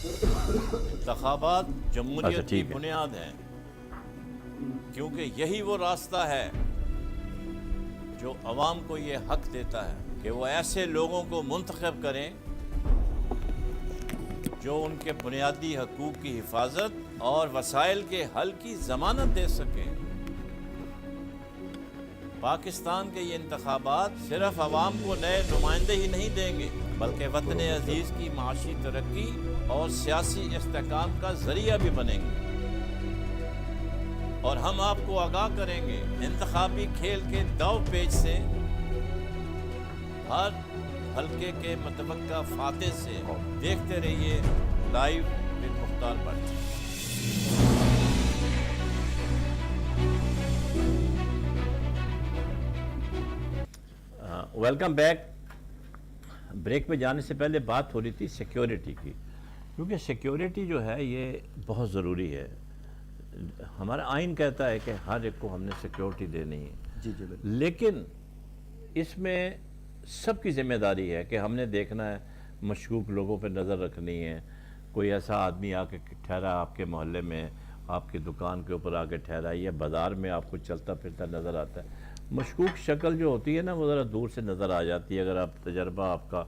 इंतखाबात जमहूरियत की बुनियाद हैं, क्योंकि यही वो रास्ता है जो अवाम को ये हक देता है कि वो ऐसे लोगों को मुंतखब करें जो उनके बुनियादी हकूक़ की हिफाजत और वसाइल के हल की ज़मानत दे सकें। पाकिस्तान के ये इंतखाबात सिर्फ अवाम को नए नुमाइंदे ही नहीं देंगे, बल्कि वतन अजीज़ की माशी तरक्की और सियासी इस्तेहकाम का ज़रिया भी बनेंगे। और हम आपको आगाह करेंगे इंतखाबी खेल के दाव पेच से, हर हल्के के मतवक्का फातेह से। देखते रहिए live with Mukhtar Bhatt. Welcome back. Break में जाने से पहले बात हो रही थी सिक्योरिटी की, क्योंकि सिक्योरिटी जो है ये बहुत ज़रूरी है। हमारा आइन कहता है कि हर एक को हमने सिक्योरिटी देनी है। जी जी बिल्कुल। लेकिन इसमें सबकी ज़िम्मेदारी है कि हमने देखना है, मशकूक लोगों पर नज़र रखनी है। कोई ऐसा आदमी आके ठहरा आपके मोहल्ले में, आपकी दुकान के ऊपर आके ठहरा, या बाज़ार में आपको चलता फिरता नज़र आता है, मशकूक शक्ल जो होती है ना वो ज़रा दूर से नज़र आ जाती है। अगर आप तजर्बा आपका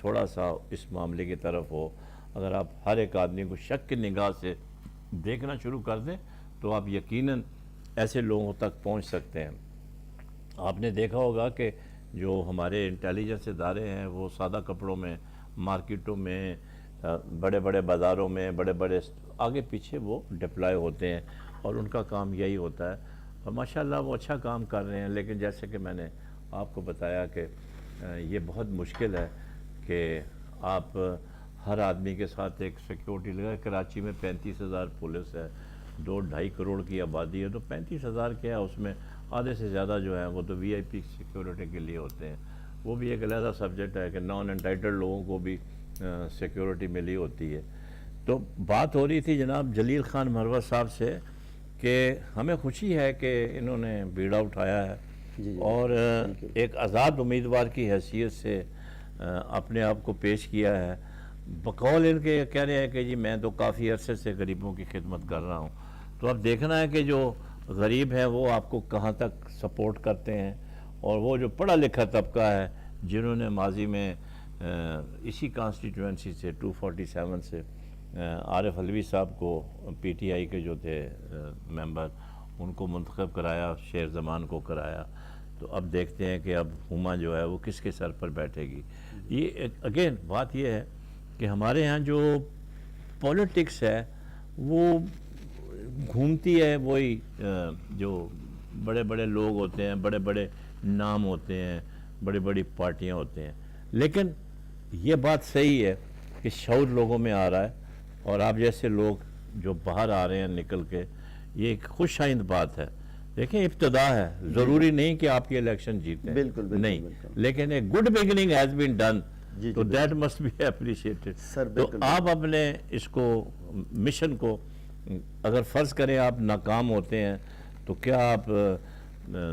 थोड़ा सा इस मामले की तरफ हो, अगर आप हर एक आदमी को शक की निगाह से देखना शुरू कर दें तो आप यकीनन ऐसे लोगों तक पहुंच सकते हैं। आपने देखा होगा कि जो हमारे इंटेलिजेंस इदारे हैं वो सादा कपड़ों में, मार्केटों में, बड़े बड़े बाज़ारों में, बड़े बड़े आगे पीछे वो डिप्लॉय होते हैं और उनका काम यही होता है। और माशाल्लाह वो अच्छा काम कर रहे हैं। लेकिन जैसे कि मैंने आपको बताया कि ये बहुत मुश्किल है कि आप हर आदमी के साथ एक सिक्योरिटी लगा। कराची में 35,000 पुलिस है, 2-2.5 करोड़ की आबादी है, तो 35,000 क्या है, उसमें आधे से ज़्यादा जो है वो तो VIP सिक्योरिटी के लिए होते हैं। वो भी एक अलग सब्जेक्ट है कि नॉन एंटाइटल्ड लोगों को भी सिक्योरिटी मिली होती है। तो बात हो रही थी जनाब जलील खान मरवत साहब से कि हमें खुशी है कि इन्होंने बीड़ा उठाया है और एक आज़ाद उम्मीदवार की हैसियत से अपने आप को पेश किया है। बकौल इनके कह रहे हैं कि जी मैं तो काफ़ी अरसे से गरीबों की खिदमत कर रहा हूँ। तो अब देखना है कि जो गरीब हैं वो आपको कहाँ तक सपोर्ट करते हैं, और वो जो पढ़ा लिखा तबका है जिन्होंने माजी में इसी कॉन्स्टिट्यूंसी से 247 से आरिफ अलवी साहब को PTI के जो थे मेंबर, उनको मुंतखब कराया, शेर ज़मान को कराया। तो अब देखते हैं कि अब हुमा जो है वो किसके सर पर बैठेगी। ये अगेन बात ये है कि हमारे यहाँ जो पॉलिटिक्स है वो घूमती है, वही जो बड़े बड़े लोग होते हैं, बड़े बड़े नाम होते हैं, बड़ी बड़ी पार्टियाँ होते हैं। लेकिन ये बात सही है कि शऊर लोगों में आ रहा है, और आप जैसे लोग जो बाहर आ रहे हैं निकल के, ये एक खुश आइंद बात है। देखें इब्तिदा है, ज़रूरी नहीं कि आपकी इलेक्शन जीतें, बिल्कुल नहीं, लेकिन एक good beginning has been done, तो दैट मस्ट बी अप्रिशिएटेड। तो आप अपने इसको मिशन को अगर फ़र्ज़ करें आप नाकाम होते हैं तो क्या आप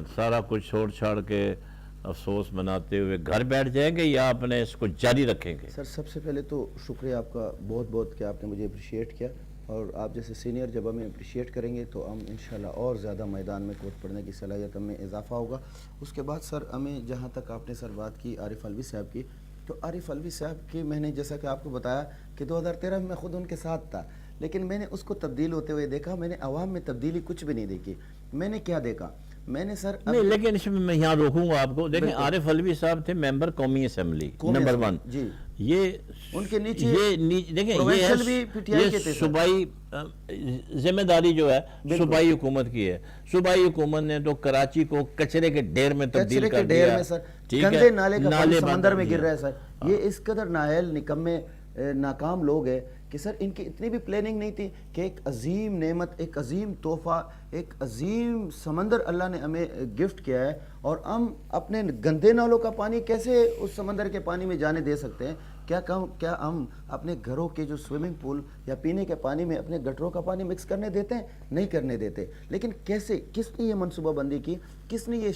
सारा कुछ छोड़ छाड़ के अफसोस मनाते हुए घर बैठ जाएंगे या अपने इसको जारी रखेंगे? सर सबसे पहले तो शुक्रिया आपका बहुत बहुत कि आपने मुझे अप्रिशिएट किया, और आप जैसे सीनियर जब हमें अप्रिशिएट करेंगे तो हम इंशाल्लाह और ज़्यादा मैदान में कूद पड़ने की सलाहियत हमें इजाफा होगा। उसके बाद सर हमें जहाँ तक आपने सर बात की आरिफ अलवी साहब की, तो आरिफ अलवी साहब की मैंने जैसा कि आपको बताया कि 2013 में खुद उनके साथ था, लेकिन मैंने उसको तब्दील होते हुए देखा। मैंने अवाम में तब्दीली कुछ भी नहीं देखी। मैंने क्या देखा, मैंने सर नहीं, लेकिन इसमें मैं यहाँ रोकूंगा आपको। देखें आरिफ अलवी साहब थे मेंबर कौमी असम्बली नंबर 1 जी, ये उनके नीचे देखें ये सूबाई जिम्मेदारी जो है सूबाई हुकूमत की है। सूबाई हुकूमत ने तो कराची को कचरे के ढेर में तब्दील कर दिया है। सर गंदे नाले का पानी समंदर में गिर रहा है सर। ये इस कदर नाअहल निकम्मे नाकाम लोग हैं कि सर इनकी इतनी भी प्लानिंग नहीं थी कि एक अजीम नेमत, एक अजीम तोहफा, एक अजीम समंदर अल्लाह ने हमें गिफ्ट किया है, और हम अपने गंदे नालों का पानी कैसे उस समंदर के पानी में जाने दे सकते हैं क्या हम अपने घरों के जो स्विमिंग पूल या पीने के पानी में अपने गटरों का पानी मिक्स करने देते हैं? नहीं करने देते। लेकिन कैसे, किसने ये मनसूबाबंदी की, किसने ये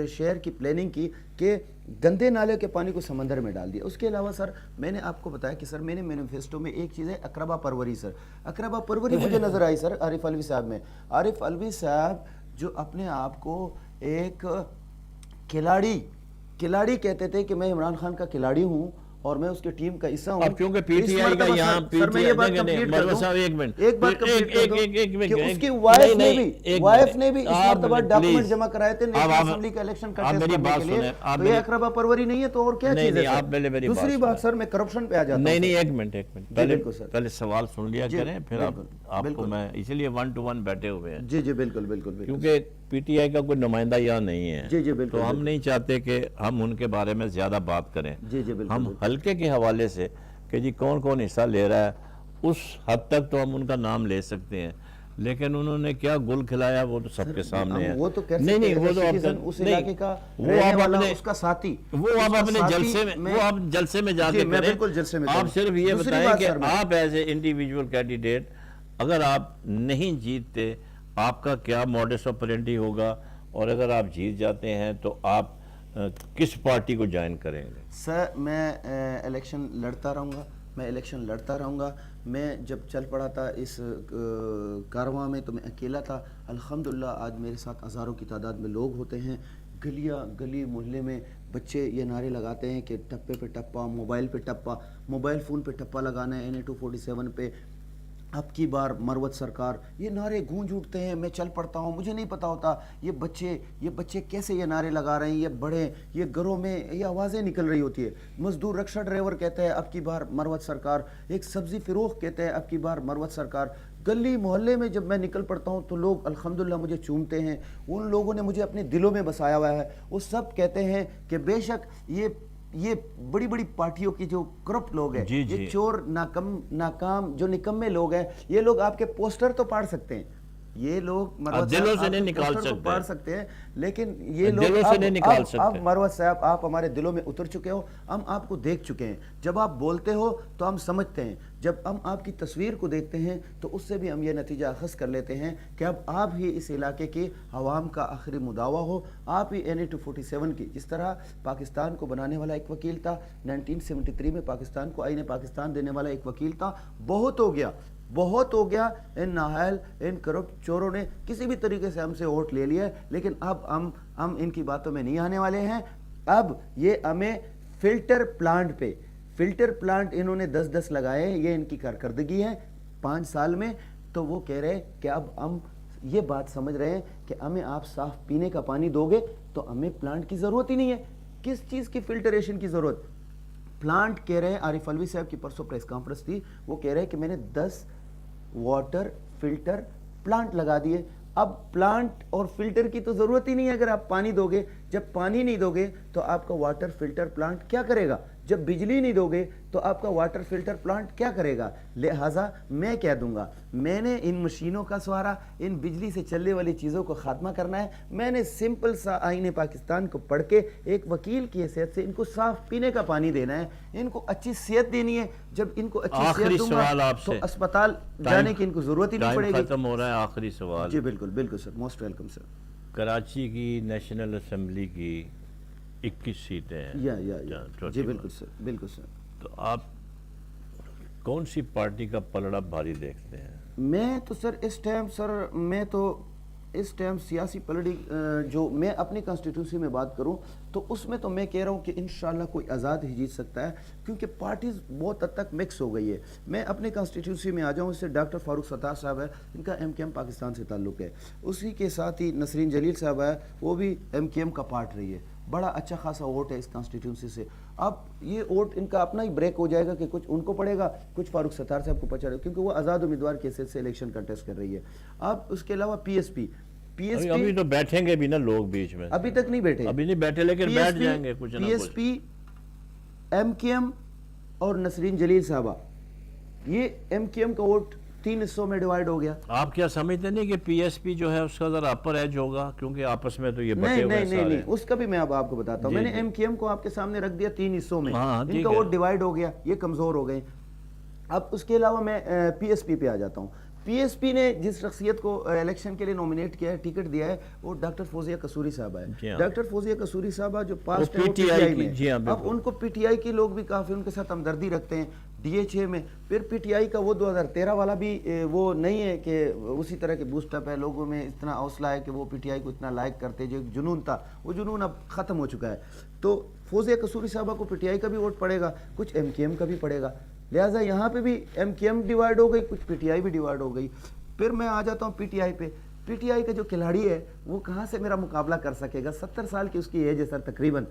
शहर की प्लानिंग की कि गंदे नाले के पानी को समंदर में डाल दिया? उसके अलावा सर मैंने आपको बताया कि सर मैंने मैनिफेस्टो में एक चीज़ है अकरबा परवरी। सर अकरबा परवरी मुझे नज़र आई सर आरिफ अलवी साहब में। आरिफ अलवी साहब जो अपने आप को एक खिलाड़ी कहते थे कि मैं इमरान खान का खिलाड़ी हूँ और मैं उसकी टीम का हिस्सा हूं। अब क्योंकि पीटीआई का यहाँ सर मैं ये बात कंप्लीट कर दूं, एक मिनट, एक बात कंप्लीट कर दूं कि उसकी वाइफ ने भी इस मर्तबा डॉक्यूमेंट जमा कराए थे नेशनल असेंबली का इलेक्शन कंटेस्ट करने के लिए। तो ये अकरबा परवरी नहीं है तो और क्या चीज है? दूसरी बात सर मैं करप्शन पे आ जाता हूं। नहीं एक मिनट पहले सवाल सुन लिया करें, फिर आपको मैं इसलिए 1 to 1 बैठे हुए हैं। जी बिल्कुल, क्योंकि पीटीआई का कोई नुमाइंदा यहाँ नहीं है। जी बिल्कुल। तो हम नहीं चाहते कि हम उनके बारे में ज्यादा बात करें। जी बिल्कुल। हम हल्के के हवाले से कि जी कौन कौन हिस्सा ले रहा है उस हद तक तो हम उनका नाम ले सकते हैं, लेकिन उन्होंने क्या गुल खिलाया वो तो सबके सामने है। वो तो नहीं वो तो उस इलाके का रहने वाला उसका साथी, वो आप अपने जलसे में जाके मैं बिल्कुल जलसे में आप सिर्फ ये बताएं कि आप एज ए इंडिविजुअल कैंडिडेट अगर आप नहीं जीतते आपका क्या मॉडस ऑपरेंडी होगा, और अगर आप जीत जाते हैं तो आप किस पार्टी को ज्वाइन करेंगे? सर मैं इलेक्शन लड़ता रहूँगा। मैं जब चल पड़ा था इस कारवां में तो मैं अकेला था। अल्हम्दुलिल्लाह आज मेरे साथ हज़ारों की तादाद में लोग होते हैं। गली मोहल्ले में बच्चे ये नारे लगाते हैं कि टप्पे पे टप्पा, मोबाइल फ़ोन पे टप्पा लगाना है, NA-247 पे अब की बार मरवत सरकार, ये नारे गूंज उठते हैं। मैं चल पड़ता हूँ, मुझे नहीं पता होता ये बच्चे कैसे ये नारे लगा रहे हैं। ये बड़े ये घरों में ये आवाज़ें निकल रही होती है। मजदूर रक्शा ड्राइवर कहते हैं अब की बार मरवत सरकार, एक सब्ज़ी फ़िरोख कहते हैं अब की बार मरवत सरकार। गली मोहल्ले में जब मैं निकल पड़ता हूँ तो लोग अल्हम्दुलिल्लाह मुझे चूमते हैं। उन लोगों ने मुझे अपने दिलों में बसाया हुआ है। वो सब कहते हैं कि बेशक ये बड़ी बड़ी पार्टियों की जो करप्ट लोग हैं, ये चोर नाकाम जो निकम्मे लोग हैं, ये लोग आपके पोस्टर तो पाड़ सकते हैं, ये लोग दिलों से नहीं निकाल सकते हैं, लेकिन ये लोग अब मरवत साहब आप हमारे दिलों में उतर चुके हो। हम आपको देख चुके हैं। जब आप बोलते हो तो हम समझते हैं, जब हम आपकी तस्वीर को देखते हैं तो उससे भी हम ये नतीजा अखज़ कर लेते हैं कि अब आप ही इस इलाके की अवाम का आखिरी मुदावा हो। आप ही NA-247 की, जिस तरह पाकिस्तान को बनाने वाला एक वकील था, 1973 में पाकिस्तान को आईने पाकिस्तान देने वाला एक वकील था। बहुत हो गया इन नाहल इन करप्ट चोरों ने किसी भी तरीके से हमसे वोट ले लिया, लेकिन अब हम इनकी बातों में नहीं आने वाले हैं। अब ये हमें फिल्टर प्लांट इन्होंने 10-10 लगाए, ये इनकी कारकर्दगी है 5 साल में। तो वो कह रहे हैं कि अब हम ये बात समझ रहे हैं कि हमें आप साफ पीने का पानी दोगे तो हमें प्लांट की ज़रूरत ही नहीं है। किस चीज़ की फिल्टरेशन की ज़रूरत? प्लांट कह रहे हैं, आरिफ अलवी साहब की परसों प्रेस कॉन्फ्रेंस थी, वो कह रहे हैं कि मैंने 10 वाटर फिल्टर प्लांट लगा दिए। अब प्लांट और फिल्टर की तो ज़रूरत ही नहीं है अगर आप पानी दोगे। जब पानी नहीं दोगे तो आपका वाटर फिल्टर प्लांट क्या करेगा? जब बिजली नहीं दोगे तो आपका वाटर फिल्टर प्लांट क्या करेगा? लिहाजा मैं कह दूंगा, मैंने इन मशीनों का सहारा, इन बिजली से चलने वाली चीज़ों को ख़त्मा करना है। मैंने सिंपल सा आईने पाकिस्तान को पढ़ के एक वकील की हैसियत से इनको साफ पीने का पानी देना है, इनको अच्छी सेहत देनी है। जब इनको अच्छी सेहत दूंगा तो अस्पताल जाने की इनको ज़रूरत ही नहीं पड़ेगी। खत्म हो रहा है, आखिरी सवाल। जी बिल्कुल sir, most welcome sir. Karachi की नेशनल असेंबली की 21 सीटें हैं। या जी बिल्कुल सर। तो आप कौन सी पार्टी का पलड़ा भारी देखते हैं? मैं तो सर इस टाइम सियासी पलड़ी जो मैं अपनी कॉन्स्टिट्यूंसी में बात करूं तो उसमें तो मैं कह रहा हूं कि इंशाल्लाह कोई आज़ाद ही जीत सकता है, क्योंकि पार्टीज बहुत हद तक मिक्स हो गई है। मैं अपनी कॉन्स्टिट्यूंसी में आ जाऊं, इससे डॉक्टर फारूक सत्तार साहब है, इनका MKM पाकिस्तान से ताल्लुक़ है। उसी के साथ ही नसरीन जलील साहब है, वो भी MKM का पार्ट रही है। बड़ा अच्छा खासा वोट है इस कॉन्स्टिट्यूंसी से। अब ये वोट इनका अपना ही ब्रेक हो जाएगा कि कुछ उनको पड़ेगा, कुछ फारूक सत्तार साहब को पड़ेगा, क्योंकि वो आज़ाद उम्मीदवार के हैसियत से इलेक्शन कंटेस्ट कर रही है। अब उसके अलावा PSP अभी तो बैठेंगे भी ना लोग बीच में, अभी तक नहीं बैठे, लेकिन बैठ जाएंगे कुछ ना कुछ। PSP, MKM और नसरीन जलील साहबा, ये MKM का वोट 3 हिस्सों में डिवाइड हो गया। आप क्या समझते नहीं कि पीएसपी जो है उसका ज़रा अपर एज होगा, क्योंकि आपस में तो ये बटे नहीं हुए नहीं नहीं सारे नहीं, उसका भी मैं अब आपको बताता हूँ। जी, मैंने जी। एमकेएम को आपके सामने रख दिया 3 हिस्सों में, हाँ, ठीक इनका है। वोट डिवाइड हो गया, ये कमजोर हो गए। अब उसके अलावा मैं पीएसपी पे आ जाता हूँ। पीएसपी ने जिस शख्सियत को इलेक्शन के लिए नॉमिनेट किया है, टिकट दिया है, वो डॉक्टर फौजिया कसूरी साहबा जी है। हाँ। डॉक्टर फौजिया कसूरी साहबा जो पास्ट वो है वो PTI पीटीआई की, में जी हाँ, है। अब बिल्कुल। उनको पीटीआई के लोग भी काफी उनके साथ हमदर्दी रखते हैं डीएचए में। फिर पीटीआई का वो 2013 वाला भी वो नहीं है कि उसी तरह के बूस्टअप है, लोगों में इतना हौसला है कि वो पीटीआई को इतना लाइक करते, जो एक जुनून था वो जुनून अब खत्म हो चुका है। तो फौजिया कसूरी साहबा को पीटीआई का भी वोट पड़ेगा, कुछ एमकेएम का भी पड़ेगा, लिहाजा यहाँ पे भी एमकेएम डिवाइड हो गई, कुछ पीटीआई भी डिवाइड हो गई। फिर मैं आ जाता हूँ पीटीआई पे। पीटीआई का जो खिलाड़ी है वो कहाँ से मेरा मुकाबला कर सकेगा? 70 साल की उसकी एज है सर तकरीबन।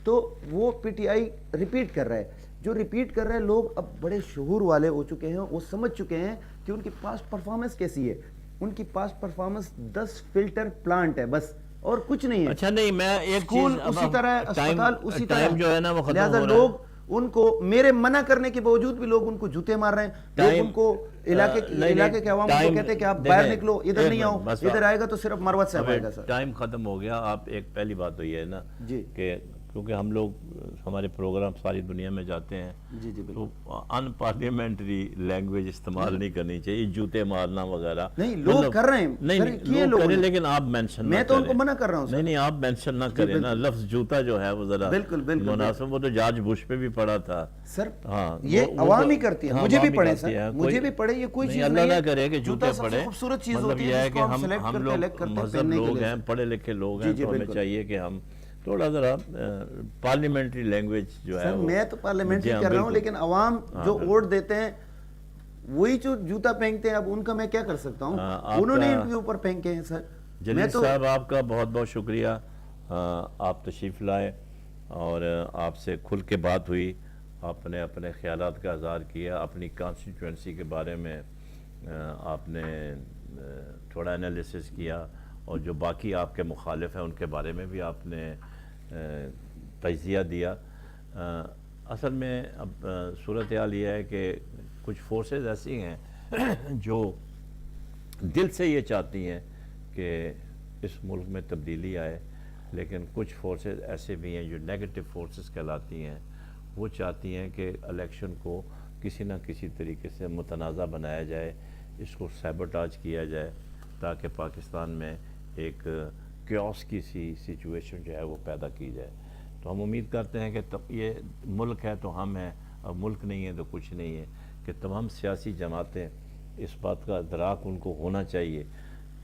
तो वो पीटीआई रिपीट कर रहा है। जो रिपीट कर रहे हैं लोग अब बड़े शऊर वाले हो चुके हैं, वो समझ चुके हैं कि उनकी पास्ट परफॉर्मेंस कैसी है। उनकी पास्ट परफॉर्मेंस 10 फिल्टर प्लांट है बस, और कुछ नहीं है। अच्छा नहीं, मैं एक स्कूल चीज उसी तरह, अस्पताल उसी तरह, टाइम जो है ना वो खत्म लिहाजा हो रहा है। लोग उनको मेरे मना करने के बावजूद भी लोग उनको जूते मार रहे हैं। लोग टाइम- उनको इलाके के अवाम को टाइम- कहते हैं कि आप बाहर देखें, निकलो, इधर एक नहीं आओ, मिनट, बस इधर आएगा तो सिर्फ मरवत से अबे, आएगा सर। टाइम खत्म हो गया। आप एक पहली बात तो ये है ना जी। कि क्योंकि हम लोग हमारे प्रोग्राम सारी दुनिया में जाते हैं, जी जी बिल्कुल। तो अनपार्लियामेंट्री लैंग्वेज इस्तेमाल नहीं करनी चाहिए, जूते मारना वगैरह। नहीं, लोग मतलब- कर रहे हैं, नहीं सर, नहीं, किए लोग लोगों करें, ने। लेकिन आप मेंशन मैं तो उनको मना कर रहा हूं सर। नहीं नहीं, आप मेंशन ना करें ना, लफ्ज जूता जो है वो जरा बिल्कुल, बिल्कुल, मुनासिब। वो तो जॉर्ज बुश पे भी पड़ा था सर। हाँ, ये वो अवाम तो- ही करती है, हाँ, मुझे भी अवाम ही पड़े करती सर, है, मुझे भी पड़े, ये कोई नहीं, चीज अल्लाह नहीं ना है। करे कि जूता जूते सबसे पड़े। खूबसूरत चीज मतलब होती ये है है जिसको कि हम हम select करते, elect करते हैं मजहब पहनने के लोग लिए हैं, सर। पढ़े लिखे लोग जी, हैं, जी, तो हमें बिल्कुल। चाहिए कि हम थोड़ा ज़रा पार्लियामेंट्री लैंग्वेज जो है सर वो- मैं तो पार्लियामेंट्री जी हाँ, कर रहा हूँ, बिल्कुल। लेकिन अवाम जो बिल्कुल। वोट देते हैं वही जो जूता पहनते हैं, अब उनका मैं क्या कर सकता हूँ? आपका- उन्होंने इनके ऊपर फेंके हैं सर। जलील मैं तो साहब आपका बहुत बहुत शुक्रिया, आप तशरीफ़ लाए और आपसे खुल के बात हुई, आपने अपने ख्यालात का इज़हार किया, अपनी कॉन्स्टिट्यूंसी के बारे में आपने थोड़ा एनालिसिस किया, और जो बाकी आपके मुखालिफ हैं उनके बारे में भी आपने तजिया दिया। असल में अब सूरत हाल ये है कि कुछ फोर्सेस ऐसी हैं जो दिल से ये चाहती हैं कि इस मुल्क में तब्दीली आए, लेकिन कुछ फोर्सेस ऐसे भी हैं जो नेगेटिव फोर्सेस कहलाती हैं। वो चाहती हैं कि इलेक्शन को किसी न किसी तरीके से मुतनाज़ा बनाया जाए, इसको सैबोटाज किया जाए, ताकि पाकिस्तान में एक क्योस की सी सिचुएशन जो है वो पैदा की जाए। तो हम उम्मीद करते हैं कि तब ये मुल्क है तो हम हैं, अब मुल्क नहीं है तो कुछ नहीं है, कि तमाम सियासी जमातें इस बात का इदराक उनको होना चाहिए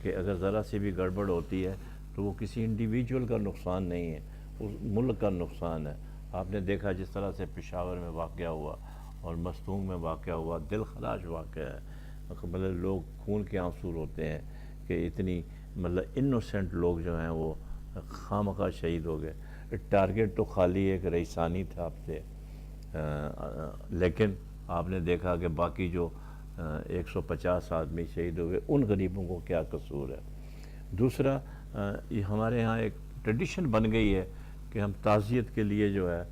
कि अगर ज़रा सी भी गड़बड़ होती है तो वो किसी इंडिविजुअल का नुकसान नहीं है, उस मुल्क का नुकसान है। आपने देखा जिस तरह से पेशावर में वाक़या हुआ और मस्तूंग में वाक़या हुआ, दिल खराश वाक़या है। मतलब लोग खून के आंसू रोते हैं कि इतनी मतलब इनोसेंट लोग जो हैं वो खामखा शहीद हो गए। टारगेट तो खाली एक रईसानी था आपसे, लेकिन आपने देखा कि बाकी जो 150 आदमी शहीद हुए, उन गरीबों को क्या कसूर है। दूसरा, ये हमारे यहाँ एक ट्रेडिशन बन गई है कि हम ताज़ियत के लिए जो है,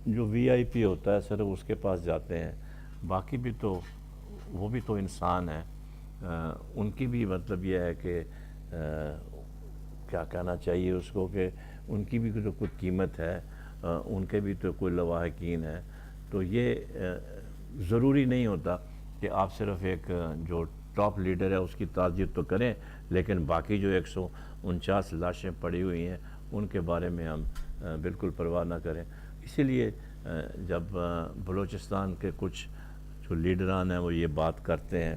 जो वीआईपी होता है सिर्फ उसके पास जाते हैं, बाकी भी तो वो भी तो इंसान है, उनकी भी मतलब ये है कि क्या कहना चाहिए उसको कि उनकी भी तो कुछ कीमत है, उनके भी तो कोई लवाहकीन है। तो ये ज़रूरी नहीं होता कि आप सिर्फ एक जो टॉप लीडर है उसकी ताज़ियत तो करें, लेकिन बाकी जो 149 लाशें पड़ी हुई हैं उनके बारे में हम बिल्कुल परवाह ना करें। इसीलिए जब बलूचिस्तान के कुछ जो लीडरान हैं वो ये बात करते हैं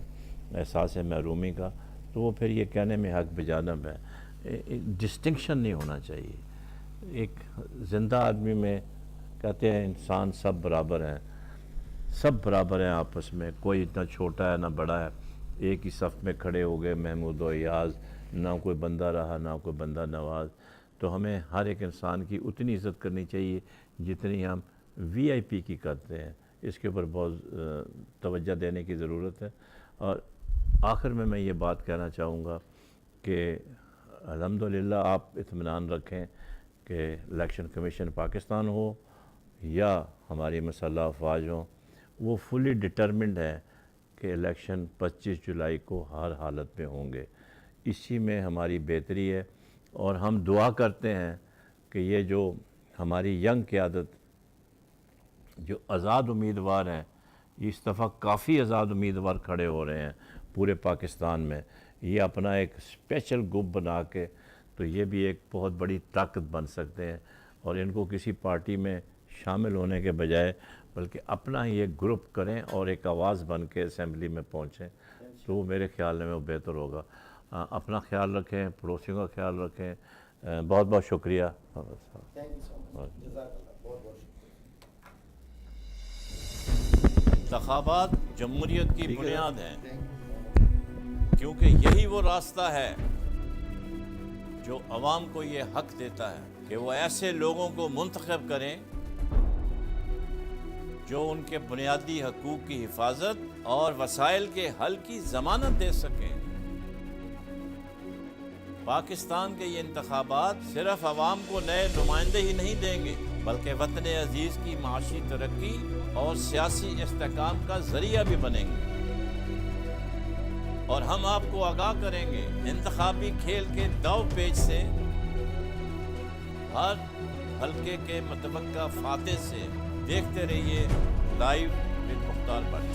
एहसास महरूमी का, तो वो फिर ये कहने में हक बेजानब है। डिस्टिंक्शन नहीं होना चाहिए। एक ज़िंदा आदमी में कहते हैं इंसान सब बराबर हैं, सब बराबर हैं आपस में, कोई इतना छोटा है ना बड़ा है। एक ही सफ़ में खड़े हो गए महमूद और याज, ना कोई बंदा रहा ना कोई बंदा नवाज। तो हमें हर एक इंसान की उतनी इज़्ज़त करनी चाहिए जितनी हम वीआईपी की करते हैं। इसके ऊपर बहुत तवज्जो देने की ज़रूरत है। और आखिर में मैं ये बात कहना चाहूँगा कि अल्हम्दुलिल्लाह आप इत्मीनान रखें कि इलेक्शन कमीशन पाकिस्तान हो या हमारी मसल्ह अफवाज हों, वो फुली डिटर्मिंड है کہ الیکشن 25 جولائی کو ہر حالت میں ہوں گے، اسی میں ہماری بہتری ہے، اور ہم دعا کرتے ہیں کہ یہ جو ہماری ینگ قیادت جو آزاد امیدوار ہیں، اس دفعہ کافی آزاد امیدوار کھڑے ہو رہے ہیں پورے پاکستان میں، یہ اپنا ایک اسپیشل گروپ بنا کے تو یہ بھی ایک بہت بڑی طاقت بن سکتے ہیں، اور ان کو کسی پارٹی میں شامل ہونے کے بجائے بلکہ اپنا ہی ایک گروپ کریں اور ایک آواز بن کے اسمبلی میں پہنچیں، تو وہ میرے خیال میں وہ بہتر ہوگا۔ اپنا خیال رکھیں، پڑوسیوں کا خیال رکھیں۔ بہت بہت شکریہ۔ انتخابات جمہوریت کی بنیاد ہیں، کیونکہ یہی وہ راستہ ہے جو عوام کو یہ حق دیتا ہے کہ وہ ایسے لوگوں کو منتخب کریں جو ان کے بنیادی حقوق کی حفاظت اور وسائل کے حل کی ضمانت دے سکیں۔ پاکستان کے یہ انتخابات صرف عوام کو نئے نمائندے ہی نہیں دیں گے، بلکہ وطن عزیز کی معاشی ترقی اور سیاسی استحکام کا ذریعہ بھی بنیں گے، اور ہم آپ کو آگاہ کریں گے انتخابی کھیل کے داؤ پیچ سے، ہر حلقے کے متوقع فاتح سے۔ دیکھتے رہیے لائیو ود مختار بٹ۔